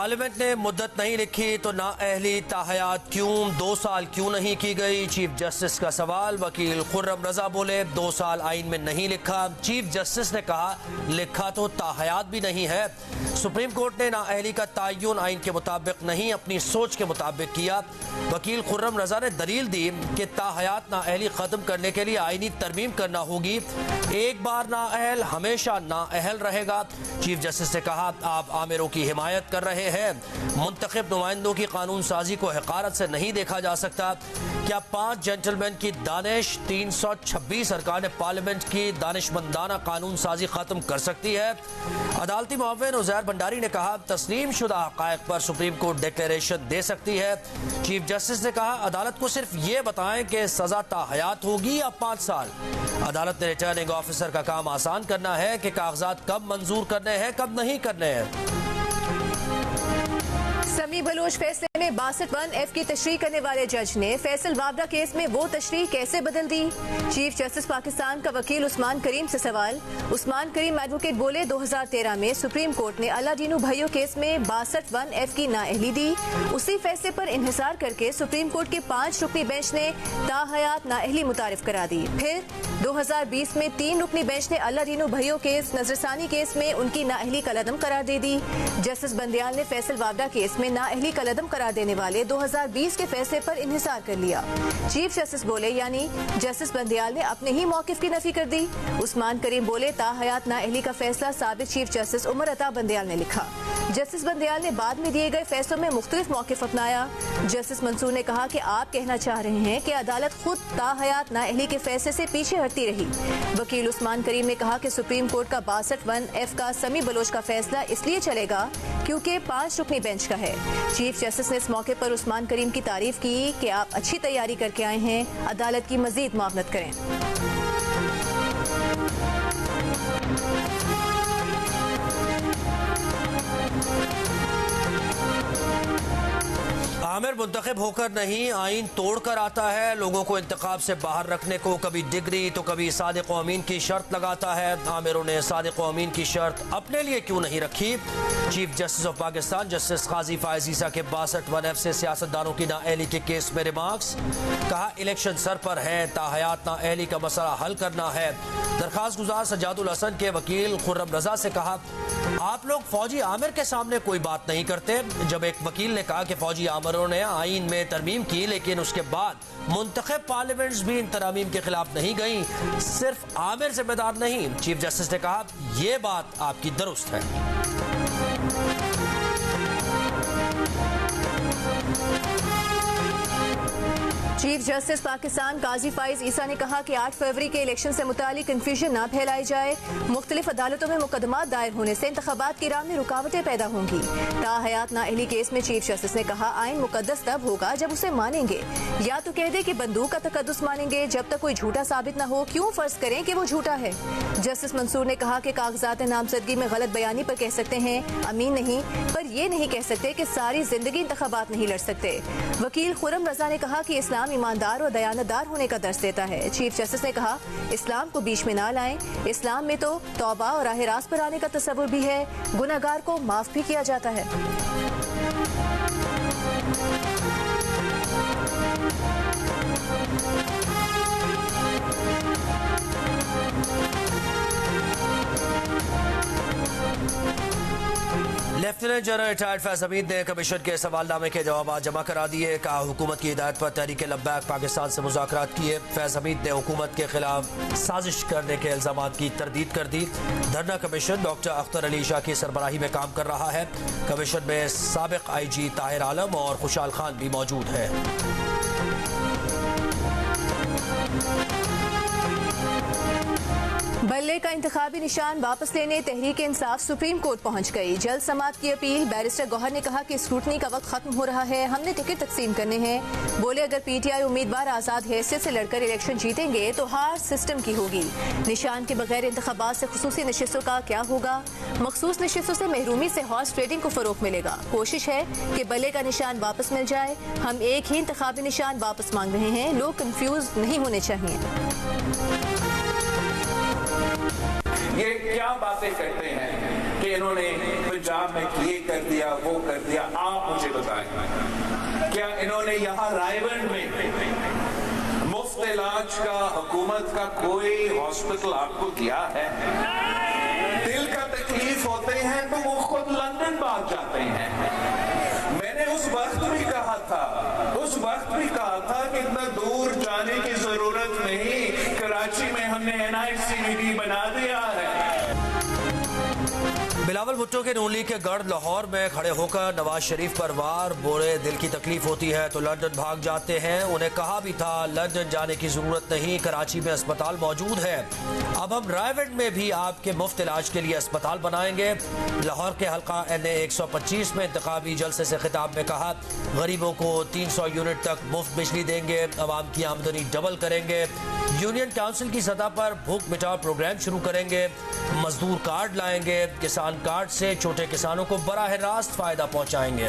Parliament ने मुद्दत नहीं लिखी तो नाअहली ताहयात क्यों 2 साल क्यों नहीं की गई? चीफ जस्टिस का सवाल। वकील खुर्रम रजा बोले 2 साल आइन में नहीं लिखा। चीफ जस्टिस ने कहा लिखा तो ताहयात भी नहीं है। सुप्रीम कोर्ट ने नाअहली का तयन आइन के मुताबिक नहीं अपनी सोच के मुताबिक किया। वकील खुर्रम रजा ने दलील दी कि ताहयात नाअहली खत्म करने के लिए आइनी तरमीम करना होगी। एक बार नाअहल हमेशा नाअहल रहेगा। चीफ जस्टिस ने कहा आप आमिरों की हिमायत कर रहे हैं। मुंतखब नुमाइंदों की कानून साजी को हकारत से नहीं देखा जा सकता। क्या 5 जेंटलमैन की दानिश 326 अरकान पार्लियामेंट की दानिशमंदाना कानून साजी खत्म कर सकती है? अदालती मुअव्विन उज़ैर भंडारी ने कहा तस्लीम शुदा हक़ाइक़ पर सुप्रीम कोर्ट डिक्लेरेशन दे सकती है। चीफ जस्टिस ने कहा अदालत को सिर्फ ये बताएं कि सजा ताहयात होगी या 5 साल। अदालत ने रिटर्निंग ऑफिसर का काम आसान करना है कि कागजात कब मंजूर करने हैं कब नहीं करने हैं। समी बलोच फैसले में 62(1)F की तशरीह करने वाले जज ने फैसल वावड़ा केस में वो तशरीह कैसे बदल दी? चीफ जस्टिस पाकिस्तान का वकील उस्मान करीम से सवाल। उस्मान करीम एडवोकेट बोले 2013 में सुप्रीम कोर्ट ने अलादीनू भैयो केस में 62(1)F की नाअहली दी। उसी फैसले पर इन्हिसार करके सुप्रीम कोर्ट के 5 रुकनी बेंच ने ताहयात नाअहली मुतारिफ करा दी। फिर 2020 में 3 रुकनी बेंच ने अलादीनू भैयो केस नजरसानी केस में उनकी नाअहली कलअदम करार दे दी। जस्टिस बंदियाल ने फैसल वावड़ा केस में नाअहली कलअदम करार देने वाले 2020 के फैसले पर इन्हिसार कर लिया। चीफ जस्टिस बोले यानी जस्टिस बंदियाल ने अपने ही मौकिफ की नफी कर दी। उस्मान करीम बोले ताहयात नाअहली का फैसला साबिक चीफ जस्टिस उमर अता बंदियाल ने लिखा। जस्टिस बंदियाल ने बाद में दिए गए फैसलों में मुख्तलिफ मौकिफ अपनाया। जस्टिस मंसूर ने कहा कि आप कहना चाह रहे हैं कि अदालत खुद ताहयात नाअहली के फैसले से पीछे हटती रही। वकील उस्मान करीम ने कहा कि सुप्रीम कोर्ट का 62(1)F का समी बलोच का फैसला इसलिए चलेगा क्योंकि 5 रुकनी बेंच का है। चीफ जस्टिस ने इस मौके पर उस्मान करीम की तारीफ की कि आप अच्छी तैयारी करके आए हैं, अदालत की मजीद मुआवनत करें। आमिर मुंतखब होकर नहीं आइन तोड़ कर आता है। लोगों को इंतखाब से बाहर रखने को कभी डिग्री तो कभी सादिक व अमीन की शर्त लगाता है। आमिरों ने सादिक व अमीन की शर्त अपने लिए क्यों नहीं रखी? Chief justice of Pakistan justice Qazi Faez Isa के 62(1)F से सियासतदानों की नाअहली के केस में रिमार्क्स। कहा इलेक्शन सर पर है, ताहयात नाअहली का मसला हल करना है। दरखास्त गुजार सज्जादुल हसन के वकील खुर्रम रजा से कहा आप लोग फौजी आमिर के सामने कोई बात नहीं करते। जब एक वकील ने कहा कि फौजी आमिरों ने आइन में तरमीम की लेकिन उसके बाद मुंतखब पार्लियामेंट्स भी इन तरमीम के खिलाफ नहीं गई, सिर्फ आमिर जिम्मेदार नहीं। चीफ जस्टिस ने कहा यह बात आपकी दुरुस्त है। चीफ जस्टिस पाकिस्तान काजी फाइज ईसा ने कहा कि 8 फरवरी के इलेक्शन से मुतालिक कन्फ्यूजन न फैलाई जाए। मुख्तलिफ अदालतों में मुकदमात दायर होने से इंतखाबात की राह में रुकावटें पैदा होंगी। ताहयात नाअहली केस में चीफ जस्टिस ने कहा आइन मुकद्दस तब होगा जब उसे मानेंगे। या तो कह दे कि बंदूक का तकद्दुस मानेंगे, जब तक कोई झूठा साबित न हो क्यों फर्ज करें कि वो झूठा है। जस्टिस मंसूर ने कहा कि कागजात नामजदगी में गलत बयानी पर कह सकते हैं अमीन नहीं, पर ये नहीं कह सकते कि सारी जिंदगी इंतखाबात नहीं लड़ सकते। वकील खुर्रम रजा ने कहा कि इस्लाम ईमानदार और दयानतदार होने का दर्स देता है। चीफ जस्टिस ने कहा इस्लाम को बीच में ना लाएं। इस्लाम में तो तौबा और राह रास्त पर आने का तस्वुर भी है, गुनाहगार को माफ भी किया जाता है। Lieutenant general retired Faiz Hamid ने कमीशन के सवालनामे के जवाब जमा करा दिए। कहा हुकूमत की हिदायत पर तहरीक लब्बैक पाकिस्तान से मुज़ाकरात किए। फैज हमीद ने हुकूमत के खिलाफ साजिश करने के इल्जाम की तरदीद कर दी। धरना कमीशन डॉक्टर अख्तर अली शाह की सरबराही में काम कर रहा है। कमीशन में साबिक IG ताहिर आलम और खुशहाल खान भी मौजूद है। बल्ले का इंतखाबी निशान वापस लेने तहरीक इंसाफ सुप्रीम कोर्ट पहुंच गई। जल्द समाअत की अपील। बैरिस्टर गौहर ने कहा कि स्क्रूटनी का वक्त खत्म हो रहा है, हमने टिकट तकसीम करने हैं। बोले अगर PTI उम्मीदवार आजाद हैसियत से लड़कर इलेक्शन जीतेंगे तो हार सिस्टम की होगी। निशान के बगैर इंतखाबात से खुसूसी नशिस्तों का क्या होगा? मखसूस नशिस्तों से महरूमी से हॉर्स ट्रेडिंग को फरोग मिलेगा। कोशिश है कि बल्ले का निशान वापस मिल जाए। हम एक ही इंतखाबी निशान वापस मांग रहे हैं, लोग कंफ्यूज नहीं होने चाहिए। ये क्या बातें करते हैं कि इन्होंने पंजाब में ये कर दिया, वो कर दिया। आप मुझे बताएं, क्या इन्होंने यहाँ रायगढ़ में मुफ्त इलाज का हुकूमत का कोई हॉस्पिटल आपको दिया है? दिल का तकलीफ होते हैं तो वो खुद लंदन भाग जाते हैं। मैंने उस वक्त भी कहा था कि इतना दूर जाने की जरूरत नहीं, कराची में हमने NICVD बना दिया है। बिलावल भुट्टो के नून लीग के गढ़ लाहौर में खड़े होकर नवाज शरीफ पर वार बोले दिल की तकलीफ होती है तो लंदन भाग जाते हैं। उन्हें कहा भी था लंदन जाने की जरूरत नहीं, कराची में अस्पताल मौजूद है। अब हम रायगढ़ में भी आपके मुफ्त इलाज के लिए अस्पताल बनाएंगे। लाहौर के हल्का NA 125 में इंतखाबी जलसे से खिताब में कहा गरीबों को 300 यूनिट तक मुफ्त बिजली देंगे, अवाम की आमदनी डबल करेंगे, यूनियन काउंसिल की सतह पर भूख मिटाओ प्रोग्राम शुरू करेंगे, मजदूर कार्ड लाएंगे, किसान कार्ड से छोटे किसानों को बराह रास्त फायदा पहुंचाएंगे।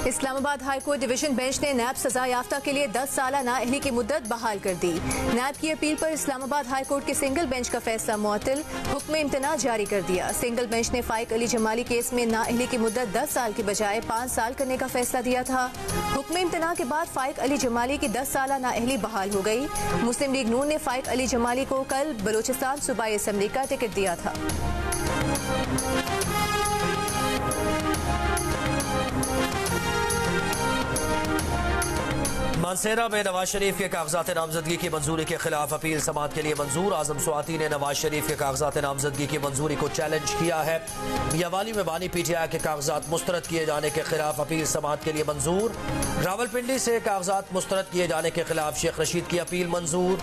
Islamabad high court division bench ने नैब सजा याफ्ता के लिए 10 साल नाअहली की मुद्दत बहाल कर दी। नैब की अपील पर इस्लामाबाद हाई कोर्ट के सिंगल बेंच का फैसला मुअत्तल, हुक्म इम्तना जारी कर दिया। सिंगल बेंच ने फाइक अली जमाली केस में नाअहली की मुद्दत 10 साल की बजाय 5 साल करने का फैसला दिया था। हुक्म इम्तना के बाद फाइक अली जमाली की 10 साल नाअहली बहाल हो गई। मुस्लिम लीग नून ने फाइक अली जमाली को कल बलोचिस्तान सूबाई असम्बली का टिकट दिया था। मानसेरा में नवाज शरीफ के कागजात नामजदगी की मंजूरी के खिलाफ अपील समाअत के लिए मंजूर। आजम स्वाति ने नवाज शरीफ के कागजात नामजदगी की मंजूरी को चैलेंज किया है। मियांवाली में बानी PTI के कागजात मुस्तरद किए जाने के खिलाफ अपील समाअत के लिए मंजूर। रावलपिंडी से कागजात मुस्तरद किए जाने के खिलाफ शेख रशीद की अपील मंजूर।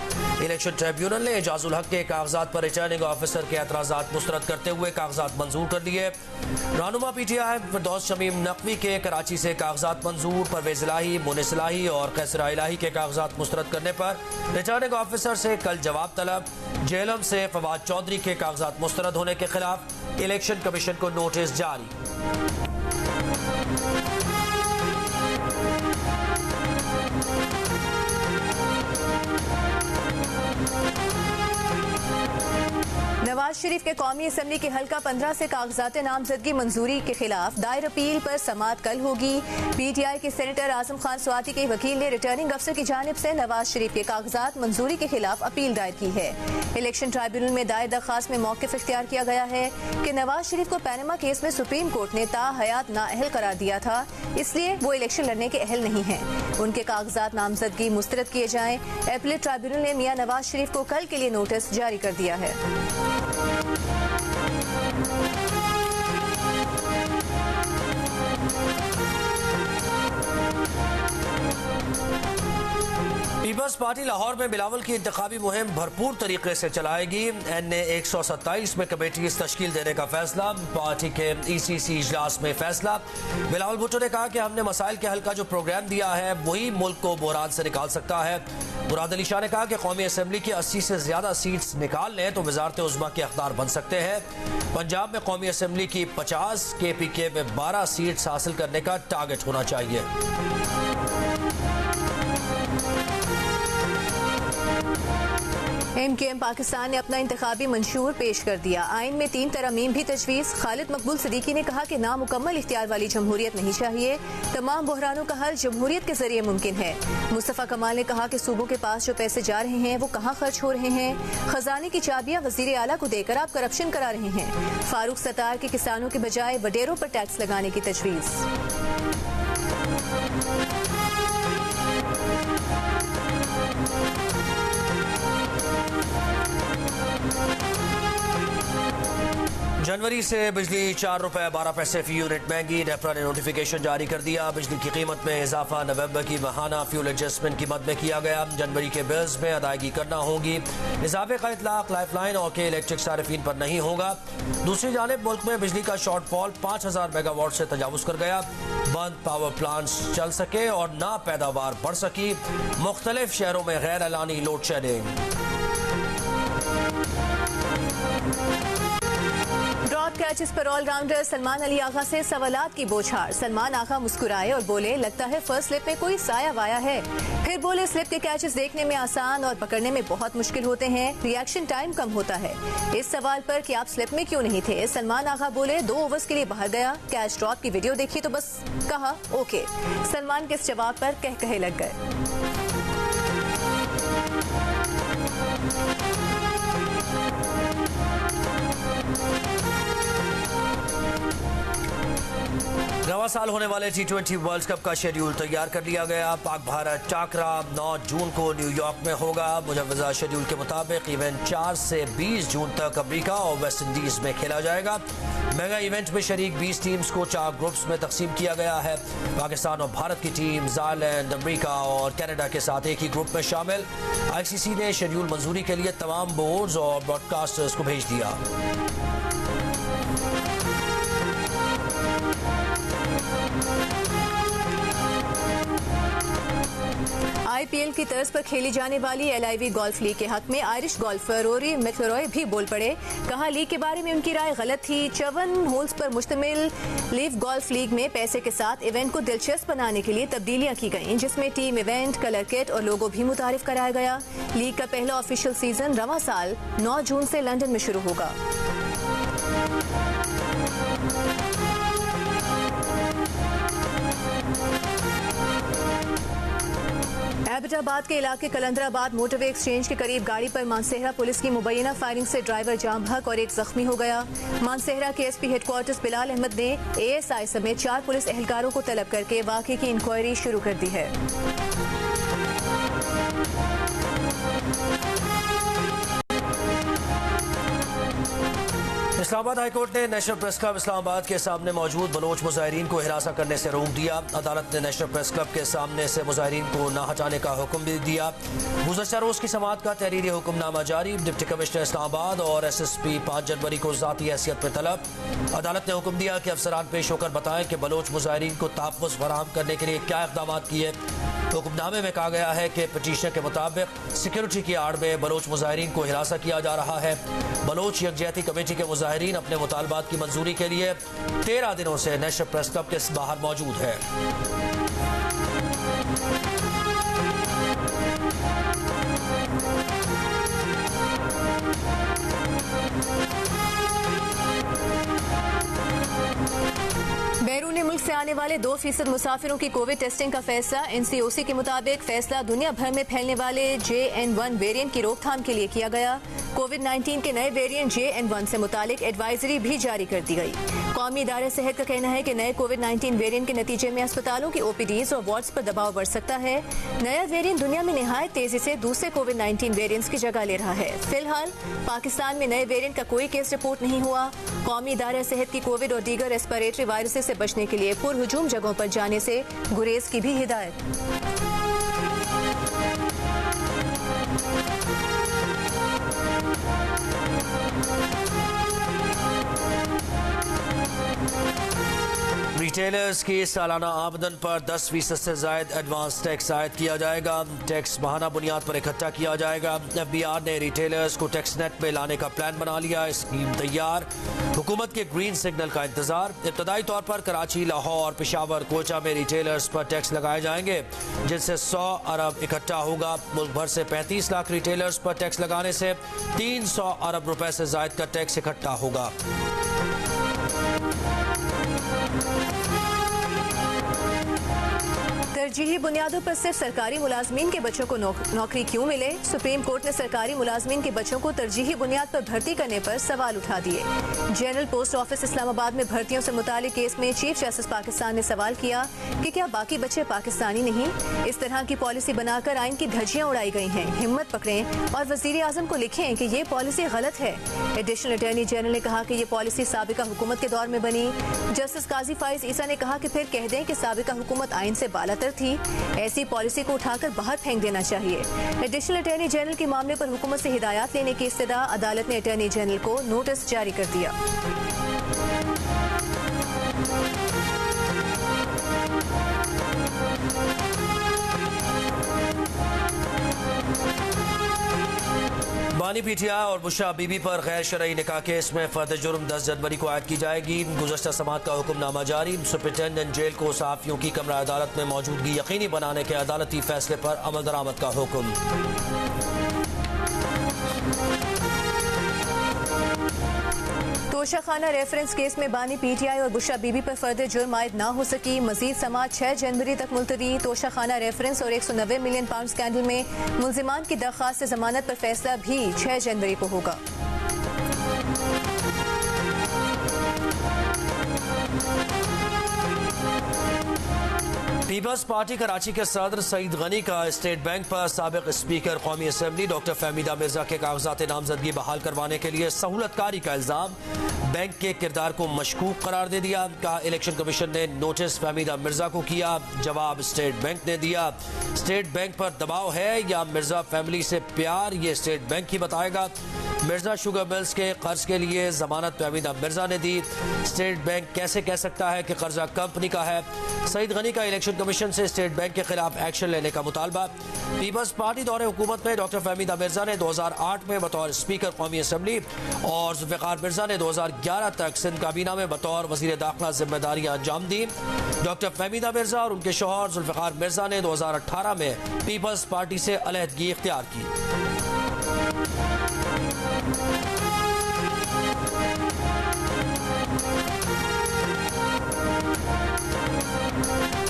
इलेक्शन ट्रिब्यूनल ने एजाजुल हक के कागजात पर रिटर्निंग ऑफिसर के एतराजात मुस्तरद करते हुए कागजात मंजूर कर दिए। रहनुमा PTI फिरदौस शमीम नकवी के कराची से कागजात मंजूर। परवेज इलाही, मुनिस इलाही और कैसरा इलाही के कागजात मुस्तरद करने पर रिटर्निंग ऑफिसर से कल जवाब तलब। जेलम से फवाद चौधरी के कागजात मुस्तरद होने के खिलाफ इलेक्शन कमीशन को नोटिस जारी। नवाज शरीफ के कौमी असम्बली के हल्का 15 से कागजात नामजदगी मंजूरी के खिलाफ दायर अपील पर समाअत कल होगी। PTI के सेनेटर आजम खान स्वाति के वकील ने रिटर्निंग अफसर की जानिब से नवाज शरीफ के कागजात मंजूरी के खिलाफ अपील दायर की है। इलेक्शन ट्राइब्यूनल में दायर दरखास्त में मौक़िफ़ इख्तियार किया गया है कि नवाज शरीफ को पैनमा केस में सुप्रीम कोर्ट ने ताहयात नाअहल करार दिया था, इसलिए वो इलेक्शन लड़ने के अहल नहीं हैं। उनके कागजात नामजदगी मुस्तरद किए जाएं। अपीलेट ट्राइब्यूनल ने मियां नवाज शरीफ को कल के लिए नोटिस जारी कर दिया है। पीपल्स पार्टी लाहौर में बिलावल की इंतखाबी मुहिम भरपूर तरीके से चलाएगी। NA 127 में कमेटीज तश्कील देने का फैसला। पार्टी के ECC इजलास में फैसला। बिलावल भुट्टो ने कहा कि हमने मसाइल के हल का जो प्रोग्राम दिया है वही मुल्क को बहरान से निकाल सकता है। मुराद अली शाह ने कहा कि कौमी असम्बली की 80 से ज्यादा सीट्स निकाल लें तो वजारत उज़्मा के अख्तियार बन सकते हैं। पंजाब में कौमी असम्बली की 50, KPK में 12 सीट्स हासिल करने का टारगेट होना चाहिए। MKM पाकिस्तान ने अपना इंतखाबी मंशूर पेश कर दिया। आइन में 3 तरमीम भी तजवीज़। खालिद मकबूल सिद्दीकी ने कहा कि नामुकम्मल इख्तियार वाली जमहूरियत नहीं चाहिए, तमाम बहरानों का हल जमहूरियत के जरिए मुमकिन है। मुस्तफ़ा कमाल ने कहा कि सूबों के पास जो पैसे जा रहे हैं वो कहाँ खर्च हो रहे हैं। खजाने की चाबियां वजीर आला को देकर आप करप्शन करा रहे हैं। फारूक सत्तार के किसानों के बजाय वडेरों पर टैक्स लगाने की तजवीज़। जनवरी से बिजली 4 रुपए 12 पैसे फी यूनिट महंगी। नेपरा ने नोटिफिकेशन जारी कर दिया। बिजली की कीमत में इजाफा नवंबर की माहाना फ्यूल एडजस्टमेंट कीमत में किया गया। जनवरी के बिल्स में अदायगी करना होगी। इजाफे का इतलाक लाइफलाइन और के इलेक्ट्रिक सारिफीन पर नहीं होगा। दूसरी जानिब मुल्क में बिजली का शॉर्टफॉल 5000 मेगावाट से तजावुज कर गया। बंद पावर प्लांट्स चल सके और ना पैदावार बढ़ सकी। मुख्तलिफ शहरों में गैर एलानी लोड शेडिंग। कैचेस पर ऑलराउंडर सलमान अली आगा से सवालात की बौछार। सलमान आगा मुस्कुराए और बोले, लगता है फर्स्ट स्लिप में कोई साया वाया है। फिर बोले, स्लिप के कैचेस देखने में आसान और पकड़ने में बहुत मुश्किल होते हैं, रिएक्शन टाइम कम होता है। इस सवाल पर कि आप स्लिप में क्यों नहीं थे, सलमान आगा बोले, 2 ओवर्स के लिए बाहर गया, कैच ड्रॉप की वीडियो देखी तो बस कहा ओके। सलमान के इस जवाब पर कहे लग गए। रवा साल होने वाले T20 वर्ल्ड कप का शेड्यूल तैयार कर लिया गया। पाक भारत टाकरा 9 जून को न्यूयॉर्क में होगा। मुजव्वज़ा शेड्यूल के मुताबिक इवेंट 4 से 20 जून तक अमेरिका और वेस्ट इंडीज में खेला जाएगा। मेगा इवेंट में शरीक 20 टीम्स को 4 ग्रुप्स में तकसीम किया गया है। पाकिस्तान और भारत की टीम आयरलैंड, अमेरिका और कनाडा के साथ एक ही ग्रुप में शामिल। ICC ने शेड्यूल मंजूरी के लिए तमाम बोर्ड्स और ब्रॉडकास्टर्स को भेज दिया। IPL की तर्ज पर खेली जाने वाली LIV गोल्फ लीग के हक में आयरिश गोल्फर रोरी मैकइलरॉय भी बोल पड़े। कहा, लीग के बारे में उनकी राय गलत थी। 54 होल्स पर मुश्तमिल लीव गोल्फ लीग में पैसे के साथ इवेंट को दिलचस्प बनाने के लिए तब्दीलियां की गईं, जिसमें टीम इवेंट, कलर किट और लोगो भी मुतारिफ कराया गया। लीग का पहला ऑफिशियल सीजन रवां साल 9 जून से लंदन में शुरू होगा। एबटाबाद के इलाके कलंदराबाद मोटरवे एक्सचेंज के करीब गाड़ी पर मानसेहरा पुलिस की मुबैना फायरिंग से ड्राइवर जाम भग और एक जख्मी हो गया। मानसेहरा के SP हेडक्वार्टर्स बिलाल अहमद ने ASI समेत 4 पुलिस एहलकारों को तलब करके वाक़े की इंक्वायरी शुरू कर दी है। इस्लामाबाद हाईकोर्ट ने नेशनल प्रेस क्लब इस्लामाबाद के सामने मौजूद बलोच मुजाहिरीन को हिरासत करने से रोक दिया। अदालत ने नेशनल प्रेस क्लब के सामने से मुजाहिरीन को न हटाने का हुक्म भी दिया। गुज़श्ता रोज की समाअत का तहरीरी हुक्मनामा जारी। डिप्टी कमिश्नर इस्लामाबाद और SSP 5 जनवरी को ज़ाती हैसियत में तलब। अदालत ने हुक्म दिया कि अफसरान पेश होकर बताएं कि बलोच मुजाहिरीन को तहफ़्फ़ुज़ फराहम करने के लिए क्या इक़दाम किए। हुक्मनामे में कहा गया है कि पटिशनर के मुताबिक सिक्योरिटी की आड़ में बलोच मुजाहिरीन को हिरासत किया जा रहा है। बलोच यकजहती कमेटी के मुजाहिरीन अपने मुतालबात की मंजूरी के लिए 13 दिनों से नेशनल प्रेस क्लब के बाहर मौजूद है। बैरून मुल्क से आने वाले 2% मुसाफिरों की कोविड टेस्टिंग का फैसला। NCOC के मुताबिक फैसला दुनिया भर में फैलने वाले JN1 वेरिएंट की रोकथाम के लिए किया गया। कोविड-19 के नए वेरिएंट JN1 से मुतालिक एडवाइजरी भी जारी कर दी गई। कौमी इदारे सेहत का कहना है कि नए कोविड-19 वेरिएंट के नतीजे में अस्पतालों की OPDs और वार्ड्स पर दबाव बढ़ सकता है। नया वेरिएंट दुनिया में निहायत तेजी से दूसरे कोविड-19 वेरिएंट्स की जगह ले रहा है। फिलहाल पाकिस्तान में नए वेरिएंट का कोई केस रिपोर्ट नहीं हुआ। कौमी इदारे सेहत की कोविड और दीगर रेस्पिरेटरी वायरसेस से बचने के लिए पुरहुजूम जगहों पर जाने से गुरेज की भी हिदायत। रिटेलर्स की सालाना आमदन पर 10% से जायद एडवांस टैक्स आयद किया जाएगा। टैक्स माहाना बुनियाद पर इकट्ठा किया जाएगा। FBR ने रिटेलर्स को टैक्स नेट में लाने का प्लान बना लिया। स्कीम तैयार। हुकूमत के ग्रीन सिग्नल का इंतजार। इब्तदाई तौर पर कराची, लाहौर, पेशावर, कोचा में रिटेलर्स पर टैक्स लगाए जाएंगे, जिनसे 100 अरब इकट्ठा होगा। मुल्क भर से 35 लाख रिटेलर्स पर टैक्स लगाने से 300 अरब रुपए से जायद का टैक्स इकट्ठा होगा। तरजीही बुनियादों पर सिर्फ सरकारी मुलाजमीन के बच्चों को नौकरी क्यों मिले? सुप्रीम कोर्ट ने सरकारी मुलाजमीन के बच्चों को तरजीही बुनियाद पर भर्ती करने पर सवाल उठा दिए। जनरल पोस्ट ऑफिस इस्लामाबाद में भर्तियों से मुतालिक केस में चीफ जस्टिस पाकिस्तान ने सवाल किया कि क्या बाकी बच्चे पाकिस्तानी नहीं? इस तरह की पॉलिसी बनाकर आइन की धज्जियां उड़ाई गई हैं। हिम्मत पकड़ें और वजीर आजम को लिखें कि ये पॉलिसी गलत है। एडिशनल अटॉर्नी जनरल ने कहा कि ये पॉलिसी साबिका हुकूमत के दौर में बनी। जस्टिस काजी फाइज ईसा ने कहा कि फिर कह दें कि साबिका हुकूमत आइन से बालातर थी। ऐसी पॉलिसी को उठाकर बाहर फेंक देना चाहिए। एडिशनल अटॉर्नी जनरल के मामले पर हुकूमत से हिदायत लेने की इस्तदा। अदालत ने अटॉर्नी जनरल को नोटिस जारी कर दिया। बानी पीटीआई और बुशरा बीबी पर गैर शरई निकाह केस में फर्द जुर्म 10 जनवरी को आयद की जाएगी। गुज़श्ता समात का हुक्मनामा जारी। सुपरिटेंडेंट जेल को सहाफ़ियों की कमरा अदालत में मौजूदगी यकीनी बनाने के अदालती फैसले पर अमल दरामद का हुक्म। तोशाखाना रेफरेंस केस में बानी पीटीआई और बुशरा बीबी पर फर्द जुर्म आयद ना हो सकी। मजीद समात 6 जनवरी तक मुलतवी। तोशाखाना रेफरेंस और 190 मिलियन पाउंड स्कैंडल में मुल्जिमान की दरख्वास्त से जमानत पर फैसला भी 6 जनवरी को होगा। पीपल्स पार्टी कराची के सदर सईद गनी का स्टेट बैंक पर साबिक स्पीकर कौमी असम्बली डॉक्टर फहमीदा मिर्जा के कागजात नामजदगी बहाल करवाने के लिए सहूलतकारी का इल्जाम। बैंक के किरदार को मशकूक करार दे दिया। कहा इलेक्शन कमीशन ने नोटिस फहमीदा मिर्जा को किया, जवाब स्टेट बैंक ने दिया। स्टेट बैंक पर दबाव है या मिर्जा फैमिली से प्यार, ये स्टेट बैंक ही बताएगा। मिर्जा शुगर मिल्स के कर्ज के लिए जमानत फहमीदा मिर्जा ने दी। स्टेट बैंक कैसे कह सकता है कि कर्जा कंपनी का है। सईद गनी का इलेक्शन कमीशन से स्टेट बैंक के खिलाफ एक्शन लेने का मुतालबा। पीपल्स पार्टी दौरे हुकूमत में डॉक्टर फहमीदा मिर्जा ने 2008 में बतौर स्पीकर कौमी असम्बली और जुल्फ़िकार मिर्जा ने 2011 तक सिंध काबीना में बतौर वज़ीर दाखिला जिम्मेदारियां अंजाम दी। डॉक्टर फहमीदा मिर्जा और उनके शौहर जुल्फ़िकार मिर्जा ने 2018 में पीपल्स पार्टी से अलहदगी इख्तियार की।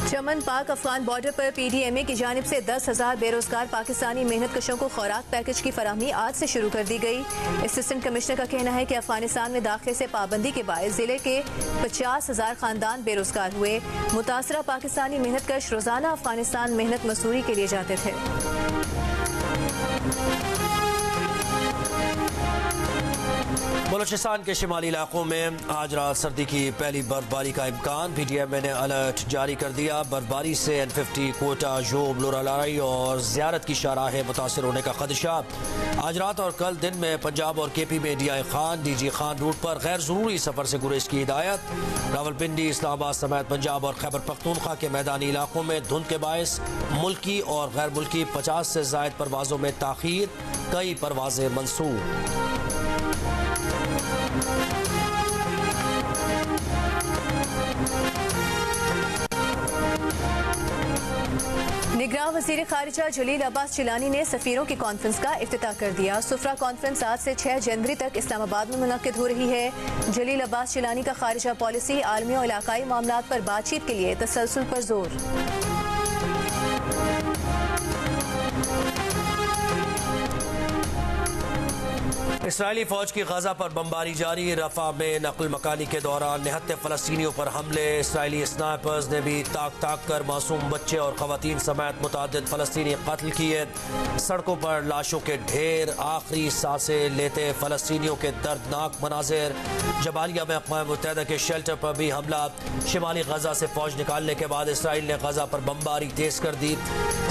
चमन पाक अफगान बॉर्डर पर पीडीएमए की जानिब से 10,000 बेरोजगार पाकिस्तानी मेहनत कशों को खुराक पैकेज की फराहमी आज से शुरू कर दी गई। असिस्टेंट कमिश्नर का कहना है कि अफगानिस्तान में दाखिले से पाबंदी के बायस जिले के 50,000 खानदान बेरोजगार हुए। मुतासरा पाकिस्तानी मेहनत कश रोजाना अफगानिस्तान मेहनत मजदूरी के लिए जाते थे। बलूचिस्तान के शिमाली इलाकों में आज रात सर्दी की पहली बर्फबारी का इम्कान। पीटीएमए ने अलर्ट जारी कर दिया। बर्फबारी से N50 कोटा जोब लोरालाई और ज़ियारत की शाहराहें मुतासर होने का खदशा। आज रात और कल दिन में पंजाब और केपी में DI Khan DG Khan route पर गैर जरूरी सफर से गुरेज की हिदायत। रावलपिंडी इस्लामाबाद समेत पंजाब और खैबर पख्तूनख्वा के मैदानी इलाकों में धुंध के बायस मुल्की और गैर मुल्की 50 से जायद परवाजों में ताखीर, कई परवाजें मंसूब। निगरान वज़ीर खारिजा जलील अब्बास चिलानी ने सफीरों की कॉन्फ्रेंस का इफ्तिताह कर दिया। सुफरा कॉन्फ्रेंस आज से 6 जनवरी तक इस्लामाबाद में मुनक्किद हो रही है। जलील अब्बास चिलानी का खारिजा पॉलिसी, आलमी और इलाकाई मामलात पर बातचीत के लिए तसलसल पर जोर। इसराइली फौज की गजा पर बमबारी जारी। रफा में नकल मकानी के दौरान निहत्ते फलस्तीनियों पर हमले। इसराइली स्नाइपर्स ने भी ताक कर मासूम बच्चे और खवातीन समेत मुतादिद फलस्तीनी कत्ल किए। सड़कों पर लाशों के ढेर, आखिरी सांसें लेते फलस्तीनियों के दर्दनाक मनाजिर। जबालिया में अक़वाम मुत्तहिदा के शेल्टर पर भी हमला। शिमाली गजा से फौज निकालने के बाद इसराइल ने गजा पर बमबारी तेज कर दी।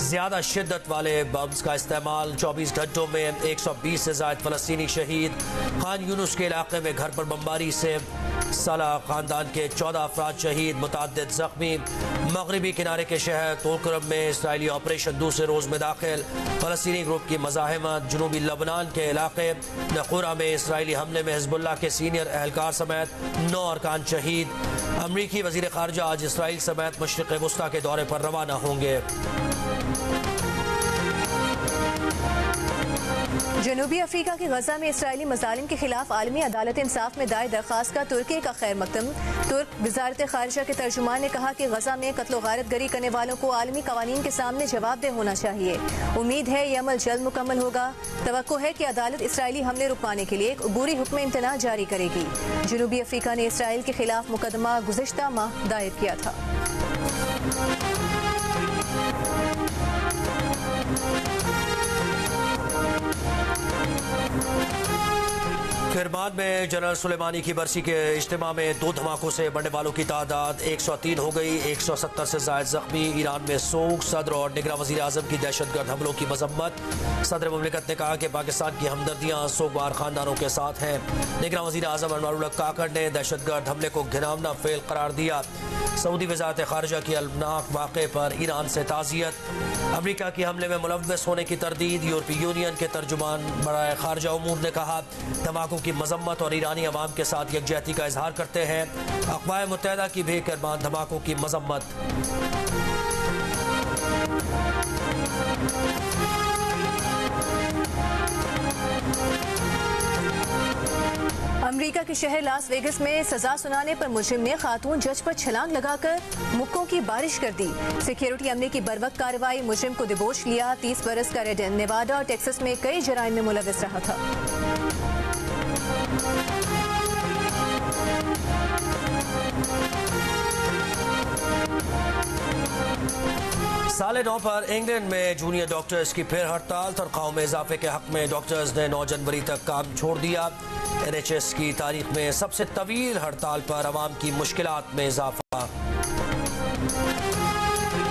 ज्यादा शिद्दत वाले बम्स का इस्तेमाल। 24 घंटों में 120 से ज्यादा फलस्तीनी शहीद। खान यूनुस के इलाके में घर पर बमबारी से सलाह खानदान के 14 अफराद शहीद, मुतादिद जख्मी। मगरबी किनारे के शहर तोलकरम में इसराइली ऑपरेशन दूसरे रोज में दाखिल। फलस्तीनी ग्रुप की मज़ाहिमत। जनूबी लबनान के इलाके नखुरा में इसराइली हमले में हिजबुल्लाह के सीनियर एहलकार समेत 9 अरकान शहीद। अमरीकी वज़ीर ख़ारिजा आज इसराइल समेत मशरिक़ वुस्ता के दौरे पर रवाना होंगे। जनूबी अफ्रीका की गजा में इसराइली मजालिम के खिलाफ आलमी अदालत इंसाफ में दायर दरखास्त का तुर्की का खैर मकदम। तुर्क वजारत खारिजा के तर्जुमान ने कहा कि गजा में कत्ल गारत गरी करने वालों को आलमी कवानीन के सामने जवाबदेह होना चाहिए। उम्मीद है ये अमल जल्द मुकम्मल होगा। तवक्को है कि अदालत इसराइली हमले रुकवाने के लिए एक अबूरी हुक्म इम्तना जारी करेगी। जनूबी अफ्रीका ने इसराइल के खिलाफ मुकदमा गुज़िश्ता माह दायर किया था। किरमान में जनरल सुलेमानी की बरसी के इज्तिमा में 2 धमाकों से मरने वालों की तादाद 103 हो गई, 170 से जायद जख्मी। ईरान में सोग, सदर और निगरां वज़ीर आज़म की दहशतगर्द हमलों की मजम्मत। सदर मुमलिकत ने कहा कि पाकिस्तान की हमदर्दियाँ सोगवार खानदानों के साथ हैं। निगरां वज़ीर आज़म अनवारुल्लाह काकड़ ने दहशतगर्द हमले को घिनौना फेल करार दिया। सऊदी वज़ारत खारजा की अलमनाक वाक़े पर ईरान से ताज़ियत। अमरीका की हमले में मुलव्वस होने की तरदीद। यूरोपीय यूनियन के तर्जुमान बराए खारजा उमूर ने कहा धमाकों की मजम्मत और ईरानी अवाम के साथ यकजहती का इजहार करते हैं। अक़वाम मुत्तहिदा की भी किरमान धमाकों की मजम्मत। अमेरिका के शहर लास वेगस में सजा सुनाने पर मुजरिम ने खातून जज पर छलांग लगाकर मुक्कों की बारिश कर दी। सिक्योरिटी अमले की बरवक्त कार्रवाई, मुजरिम को दिबोच लिया। 30 बरस का रेडन नेवाडा और टेक्सास में कई जराइम में मुलव्वस रहा था। साले 9 पर इंग्लैंड में जूनियर डॉक्टर्स की फिर हड़ताल। तनख्वाहों में इजाफे के हक में डॉक्टर्स ने 9 जनवरी तक काम छोड़ दिया। NHS की तारीख में सबसे तवील हड़ताल पर अवाम की मुश्किलात में इजाफा।